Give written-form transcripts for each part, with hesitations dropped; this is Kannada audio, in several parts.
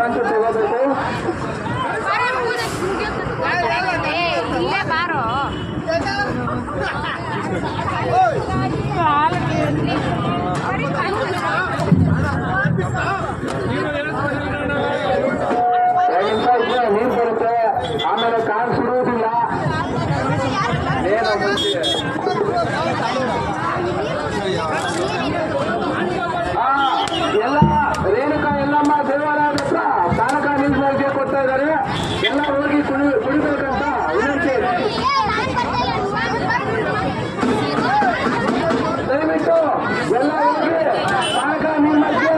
ಅಡ್ವಾನ್ಸ್ ತಗೋಬೇಕು. ಇಲ್ಲೇ ಬಾರೋ ನೀರು ಬರುತ್ತೆ, ಆಮೇಲೆ ಕಾಲು ಸುಡುವುದಿಲ್ಲ. ಎಲ್ಲ ರೇಣುಕಾ ಎಲ್ಲಮ್ಮ ದೇವಾಲಯದ ಹತ್ರ ಸ್ಥಾನಕ ನೀರು ಬಗ್ಗೆ ಕೊಡ್ತಾ ಇದ್ದಾರೆ. ಎಲ್ಲ ಹೋಗಿ ಕುಡಿಬೇಕಂತ ವಿನಂತಿ. ದಯವಿಟ್ಟು ಎಲ್ಲ ಹೋಗಿ ಸ್ಥಾನಕ ನೀರು ಬಗ್ಗೆ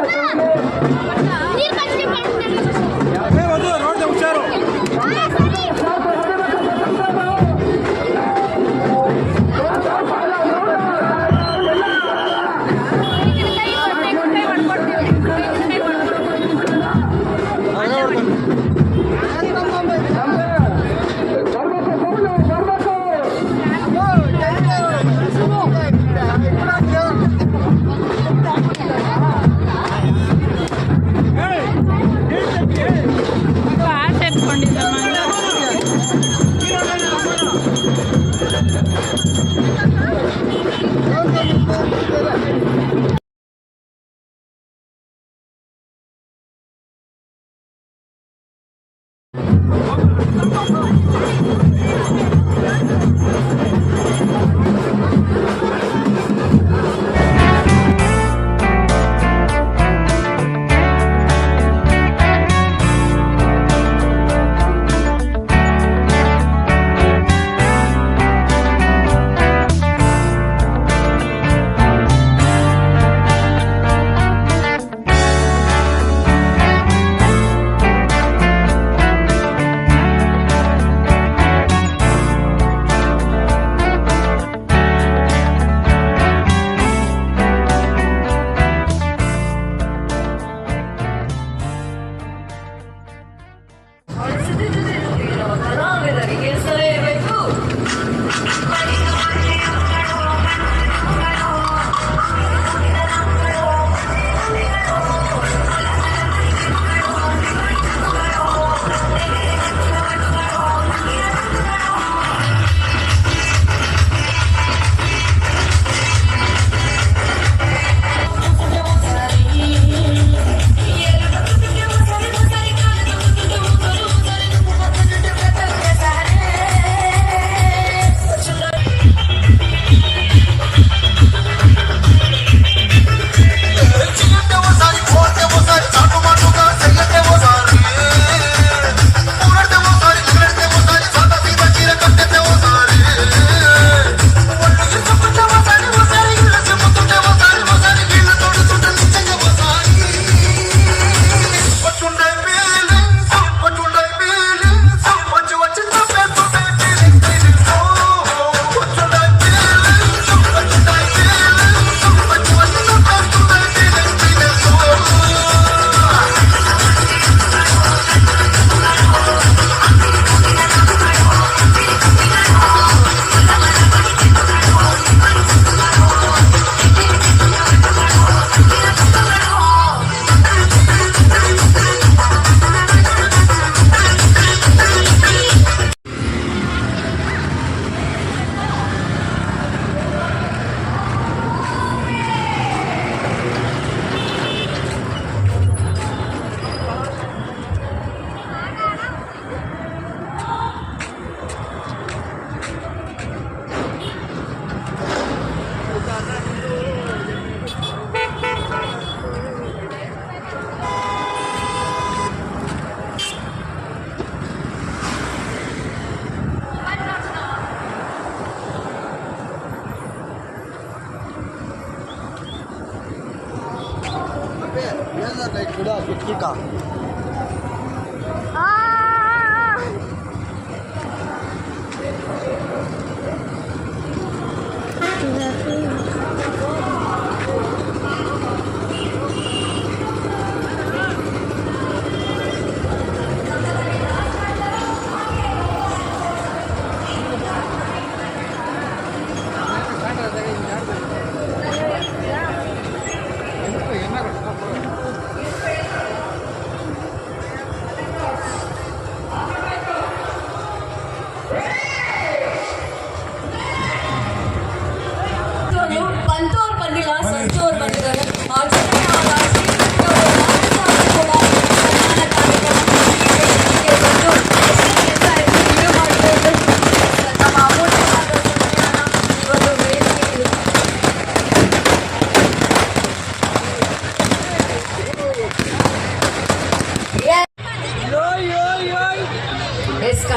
का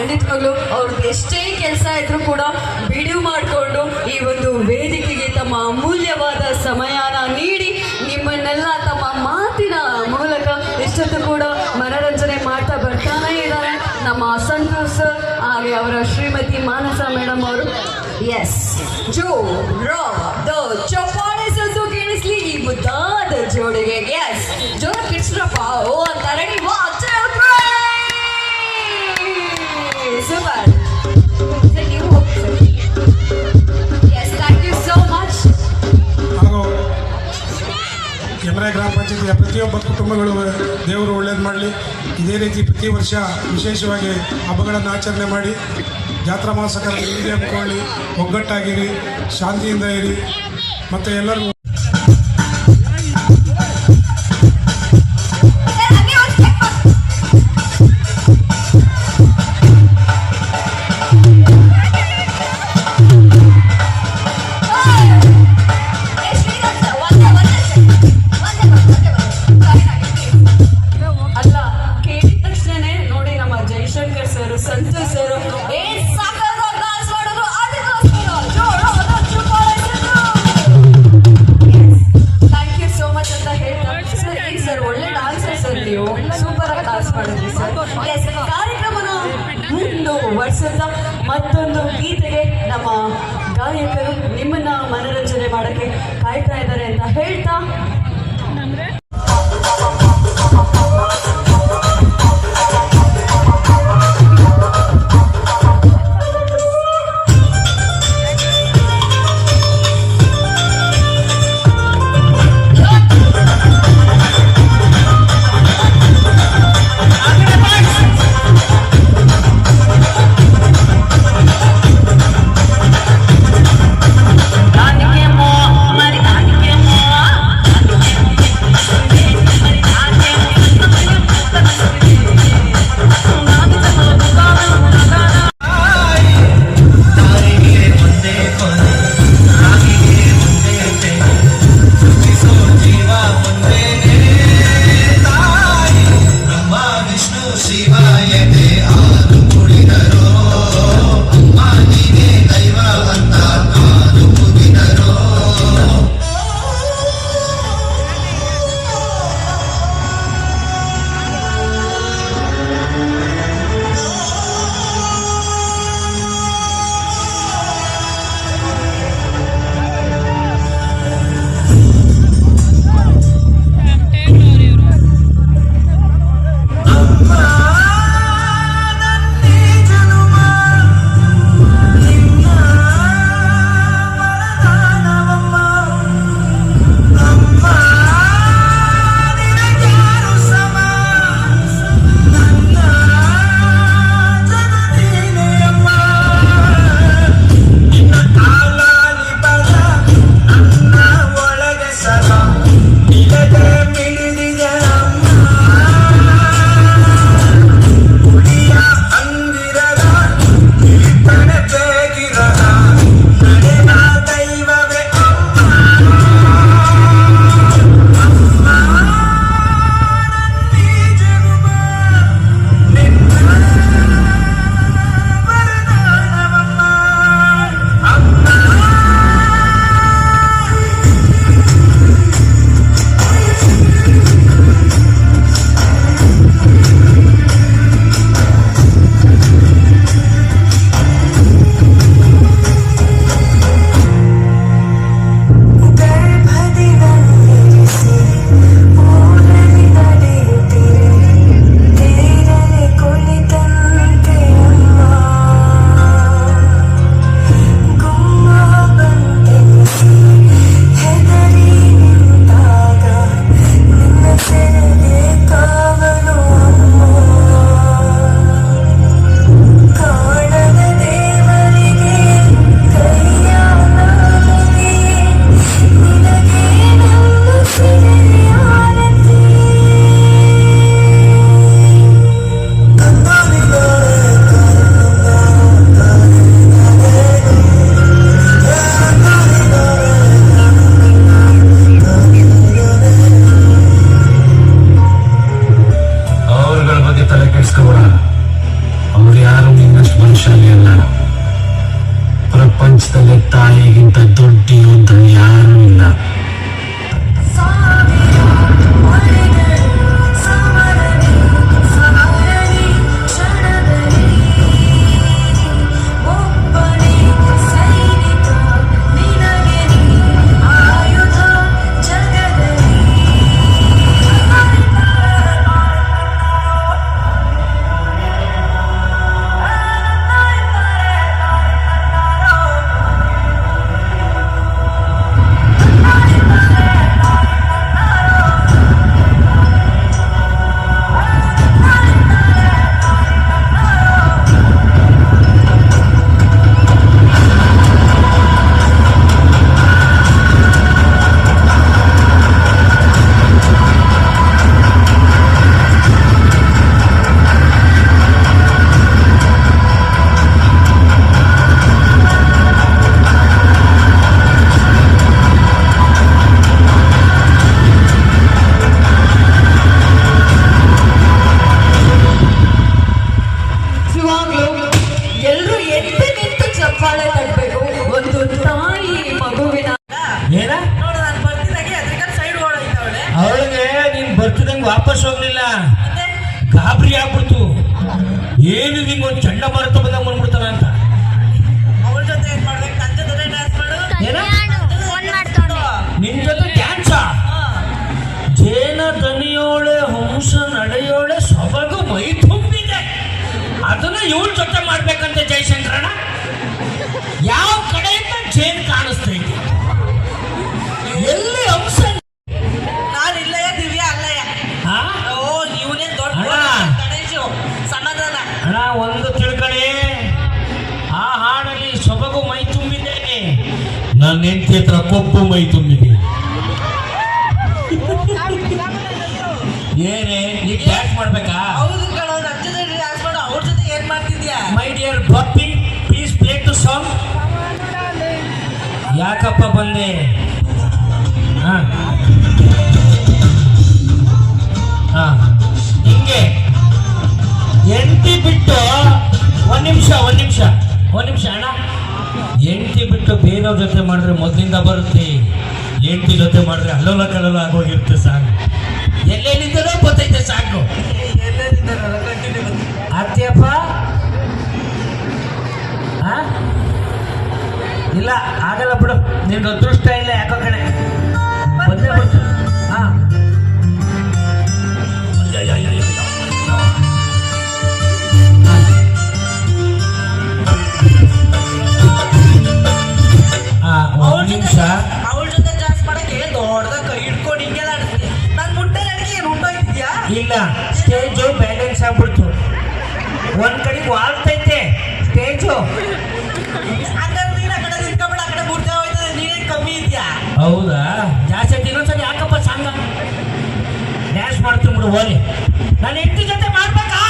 ಖಂಡಿತವಾಗ್ಲೂ ಅವ್ರದ್ದು ಎಷ್ಟೇ ಕೆಲಸ ಇದ್ರೂ ಕೂಡ ಬಿಡುವು ಮಾಡಿಕೊಂಡು ಈ ಒಂದು ವೇದಿಕೆಗೆ ತಮ್ಮ ಅಮೂಲ್ಯವಾದ ಸಮಯನ ನೀಡಿ ನಿಮ್ಮನ್ನೆಲ್ಲ ತಮ್ಮ ಮಾತಿನ ಮೂಲಕ ಇಷ್ಟೊತ್ತು ಕೂಡ ಮನರಂಜನೆ ಮಾಡ್ತಾ ಬರ್ತಾನೆ ಇದ್ದಾರೆ ನಮ್ಮ ಸಂತೋಷ್ ಸರ್ ಹಾಗೆ ಅವರ ಶ್ರೀಮತಿ ಮಾನಸ ಮೇಡಮ್ ಅವರು. ಎಸ್ ಜೋ ರಾ ದ ಚಪ್ಪಾಳೆ ಸದ್ದು ಕೇಳಿಸ್ಲಿ ಈ ಮುದ್ದಾದ ಜೋಡಿಗೆ. ಎಸ್ ಜೋರ ಕಿಡ್ಸ್ರಪ್ಪ ಓ ಅಂತಾರೆ ನೀವು ಸೂಪರ್ ನೀವು ಹೋಗಿ. Yes thank you so much. ಹಾಗೂ ಯಮರಾಯ ಗ್ರಾಮ ಪಂಚಾಯತಿಯ ಪ್ರತಿಯೊಬ್ಬ ಕುಟುಂಬಗಳು ದೇವರು ಒಳ್ಳೇದು ಮಾಡಲಿ. ಇದೇ ರೀತಿ ಪ್ರತಿ ವರ್ಷ ವಿಶೇಷವಾಗಿ ಹಬ್ಬಗಳನ್ನು ಆಚರಣೆ ಮಾಡಿ ಜಾತ್ರಾ ಮಹೋತ್ಸವಗಳನ್ನು ಹೀಗೆ ಹಮ್ಮಿಕೊಳ್ಳಿ, ಒಗ್ಗಟ್ಟಾಗಿರಿ, ಶಾಂತಿಯಿಂದ ಇರಿ ಮತ್ತು ಎಲ್ಲರಿಗೂ ಅಲ್ಲ ಕೇಳಿದ ತಕ್ಷಣನೇ ನೋಡಿ ನಮ್ಮ Jayashankar sir Santosh sir thank you so much ಅಂತ ಹೇಳ್ತಾರೆ ಸರ್. ಈ ಸರ್ ಒಳ್ಳೆ ಡಾನ್ಸರ್ ಸರ್, ನೀವು ಸೂಪರ್ ಆಗಿ ಡಾನ್ಸ್ ಮಾಡಿದ್ರಿ ಸರ್. ಎಸ್ ಕಾರ್ಯಕ್ರಮನ ಮುಂದುವರ್ಸುತ್ತಾ ಮತ್ತೊಂದು ಗೀತೆಗೆ ನಮ್ಮ ಗಾಯಕರು ನಿಮ್ಮನ್ನ ಮನರಂಜನೆ ಮಾಡಕ್ಕೆ ಕಾಯ್ತಾ ಇದ್ದಾರೆ ಅಂತ ಹೇಳ್ತಾ ಮನುಷ್ಯನೇ ಅಲ್ಲ. ಪ್ರಪಂಚದಲ್ಲಿ ತಾಯಿಗಿಂತ ದೊಡ್ಡ ಯೋಧ ಯಾರೂ ಇಲ್ಲ. ಎಲ್ರು ಎದ್ದು ನಿಂತು ಚಪ್ಪಾಳೆ ತಟ್ಟಬೇಕು. ಒಂದು ತಾಯಿ ಮಗುವಿನ ಏನ ನೋಡು ನಾನು ಬರ್ತಿದ್ದಾಗೆ ಅದ್ರಕ್ಕೆ ಸೈಡ್ ಓಡಾಯ್ತವಳೆ ಅವಳಿಗೆ ನೀನ್ ಬರ್ತಿದಂಗೆ ವಾಪಸ್ ಹೋಗ್ಲಿಲ್ಲ, ಗಾಬರಿ ಆಗ್ಬಿಡ್ತು. ಏನು ಹಿಂಗೊಂದು ಚಂಡಮಾರುತ ಬಂದಂಗೆ ಬಂದ್ಬಿಡ್ತಾನ ಅಂತ. ಅವಳ ಜೊತೆ ಏನ್ ಮಾಡ್ಬೇಕು? ನನ್ನ ಜೊತೆ ಡ್ಯಾನ್ಸ್ ಮಾಡು. ಏನ ಫೋನ್ ಮಾಡ್ತಾನೆ. ನಿನ್ ಜೊತೆ ಡ್ಯಾನ್ಸ? ಜೇನ ದನಿಯೋಳೆ ಹಂಸ ನಡೆಯೋಳೆ ಸೊಬಗು ಮೈ ತುಂಬಿದೆ, ಅದನ್ನ ಇವಳ ಜೊತೆ ಮಾಡ್ಬೇಕಂತೆ ಜಯಶಂಕರಣ್ಣ. ಯಾವ ಕಡೆಯಿಂದ ಜೇನ್ ಕಾಣಿಸ್ತೈತಿ? ಎಲ್ಲಿ ಹಂಸ? ನಾನು ಇಲ್ಲಯ್ಯ, ದಿವ್ಯಾ ಅಲ್ಲಯ್ಯ. ಹಾ? ಓ ಇವನೇನ್ ದೊಡ್ಡ ಅಣ್ಣ. ಗಣೇಶು ಸಮಾಧಾನ. ಅಣ್ಣ ಒಂದು ತಿಳ್ಕಡೆ, ಆ ಹಾಡಲ್ಲಿ ಸೊಬಗು ಮೈ ತುಂಬಿದೆ, ನನ್ನ ಹೆಂಡತಿ ಹತ್ರ ಕೊಬ್ಬು ಮೈ ತುಂಬಿದೆ. ಏನೇ ಈಗ ಡ್ಯಾನ್ಸ್ ಮಾಡ್ಬೇಕಾ? ಹೌದು ಕಣೋ, ನನ್ನ ಜೊತೆ ಡ್ಯಾನ್ಸ್ ಮಾಡು. ಅವ್ರ ಜೊತೆ ಏನ್ ಮಾಡ್ತಿದ್ಯಾ? My dear puppy, please play to song. ಯಾಕಪ್ಪ ಬಂದೆ? ಹಾ ಹಾ ಹಿಂಗೆ ಎಂಟಿ ಬಿಟ್ಟು ಒಂದ್ ನಿಮಿಷ ಅಣ್ಣ, ಎಂಟಿ ಬಿಟ್ಟು ಬೇರೆಯವ್ರ ಜೊತೆ ಮಾಡಿದ್ರೆ ಮೊದಲಿಂದ ಬರುತ್ತೆ. ಎಂಟಿ ಜೊತೆ ಮಾಡಿದ್ರೆ ಅಲ್ಲೋಲ ಕಲ್ಲೋಲ ಆಗೋಗಿರುತ್ತೆ. ಸಾಕು ಎಲ್ಲೆಲ್ಲಿದ್ದನೋ ಗೊತ್ತೈತೆ. ಸಾಕು ಎಲ್ಲೆಲ್ಲಿದ್ದಾರಲ್ಲ ಕಂಟಿನ್ಯೂ ಬಂದು. ಆರ್ತಿಯಪ್ಪ? ಹಾ ಇಲ್ಲ ಆಗಲ್ಲ ಬಿಡು, ನಿನ್ ಅದೃಷ್ಟ ಇಲ್ಲ ಯಾಕೋ ಕಣೆ. ಬಂದೇ ಬಿಡ್ತು. ಹಾ ಅವಳ ಒಂದು ನಿಮಿಷ. ಜೊತೆ ಡ್ಯಾನ್ಸ್ ಮಾಡಕ್ಕೆ ದೊಡ್ಡದಾಗ ಕೈ ಹಿಡ್ಕೊಂಡು ಹಿಂಗೆಲ್ಲ ಆಡ್ತೀನಿ. ನಾನು ಮುಟ್ಟೆ ನಡಿಗೆ ಏನು ಉಂಟೋಗಿದ್ಯಾ? ಇಲ್ಲ, ಸ್ಟೇಜು ಬ್ಯಾಲೆನ್ಸ್ ಆಗ್ಬಿಡ್ತು. ಒಂದ್ ಕಡೆಗೆ ವಾಲ್ತೈತೆ ಸ್ಟೇಜು. ಹಂಗಾದ್ರೆ ನೀನು ಆ ಕಡೆ ನಿಂತ್ಕೊಂಡ್ಬಿಡ, ಆ ಕಡೆ ಮುರ್ದೆ ಹೋಯ್ತದೆ. ನೀನೇನು ಕಮ್ಮಿ ಇದೆಯಾ? ಹೌದಾ? ಜಾಸ್ತಿ ಆಯ್ತು. ಇನ್ನೊಂದ್ಸರಿ ಯಾಕಪ್ಪ ಸಾಂಗ ಡ್ಯಾನ್ಸ್ ಮಾಡ್ತೀನಿ ಬಿಡು. ಹೋಲಿ, ನಾನು ಹೆಂಡತಿ ಜೊತೆ ಮಾಡ್ಬೇಕಾ?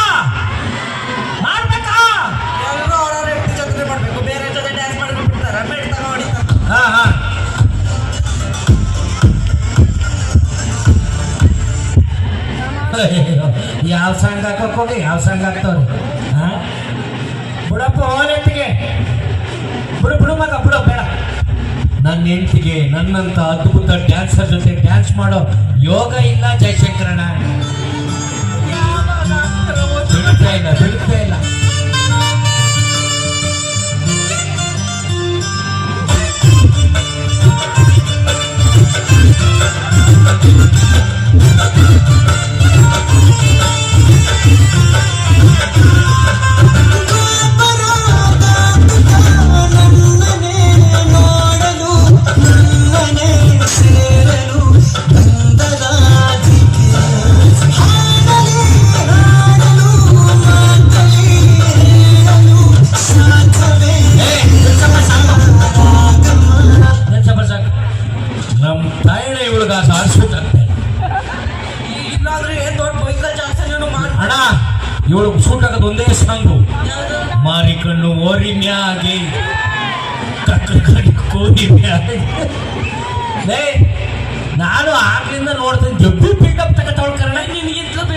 ಎಲ್ಲರೂ ಅವ್ರವ್ರ ಹೆಂಡತಿ ಜೊತೆ ಮಾಡ್ಬೇಕು. ಬೇರೆ ಜೊತೆ ಡ್ಯಾನ್ಸ್ ಮಾಡ್ಕೊಂಡು ಬಿಡ್ತಾರ, ಬೇಡ್ತಾರ ಹೊಡಿತಾರ. ಹಾ ಹಾ ಯಾವ ಸಾಂಗ್ ಹಾಕೋಕ್ ಹೋಗಿ ಯಾವ ಸಾಂಗ್ ಹಾಕ್ತವ್ರಿ? ಹಾ ಬಿಡಪ್ಪ, ಹೋಲೆತ್ತಿಗೆ ಬಿಡು ಮಗ, ಬಿಡು ಬೇಡ. ನನ್ನ ಹೆಂಡತಿಗೆ ನನ್ನಂತ ಅದ್ಭುತ ಡ್ಯಾನ್ಸರ್ ಜೊತೆ ಡ್ಯಾನ್ಸ್ ಮಾಡೋ ಯೋಗ ಇಲ್ಲ ಜಯಶಂಕರಣ್ಣ. ಬಿಡುತ್ತಾ ಇಲ್ಲ. ನಮ್ಮ ತಾಯಿನ ಇವಳಿಗೆ ಸಾರಿಸ್ಬಿಟ್ಟಂತೆ. ಇಲ್ಲಾಂದ್ರೆ ಏನ್ ದೊಡ್ಡ ಬೈಕಲ್ ಜಾಸ್ತಿ ಮಾಡಿ ಅಣ್ಣ, ಇವಳು ಸೂಟ್ ಆಗೋದು ಒಂದೇ ಸಾಂಗು. ಮಾರಿ ಕಣ್ಣು ಓರಿ ಮ್ಯಾಗೆ ಕೋರಿ ಮ್ಯಾಗೆ. ನಾನು ಆಗ್ಲಿಂದ ನೋಡ್ತೀನಿ, ಜಬ್ಬಿ ಪಿಕಪ್ ತಗೊಳ್ಕರಣ ನಿನಗಿಂತಲೂ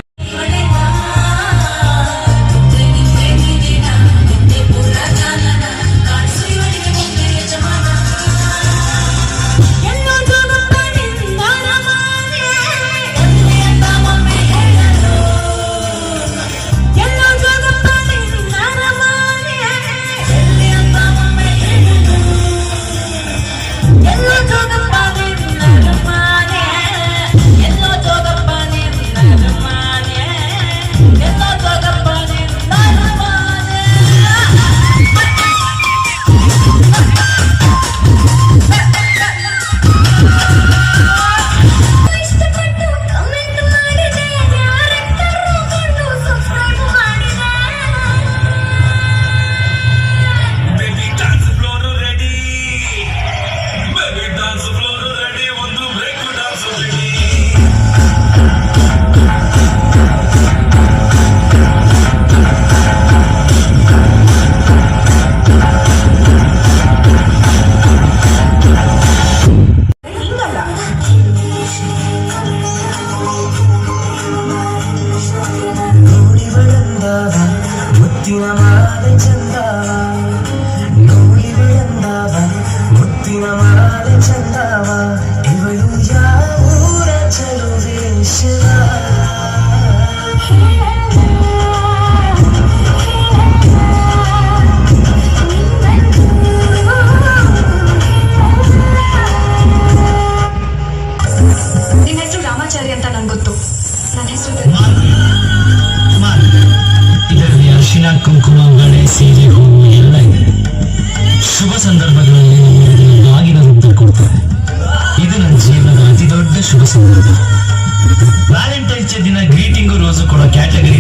ಕುಂಕುಮ ಬಳೆ ಸೀರೆ ಹೂವು ಎಲ್ಲ ಇದೆ. ಶುಭ ಸಂದರ್ಭಗಳಲ್ಲಿ ನಿಮಗೆ ಬಾಗಿನ ಉದ್ದ ಕೊಡ್ತಾರೆ. ಇದು ನನ್ನ ಜೀವನದ ಅತಿ ದೊಡ್ಡ ಶುಭ ಸಂದರ್ಭ. ವ್ಯಾಲೆಂಟೈನ್ಸ್ ಡೇ ದಿನ ಗ್ರೀಟಿಂಗು ರೋಸು ಕೊಡೋ ಕ್ಯಾಟಗರಿ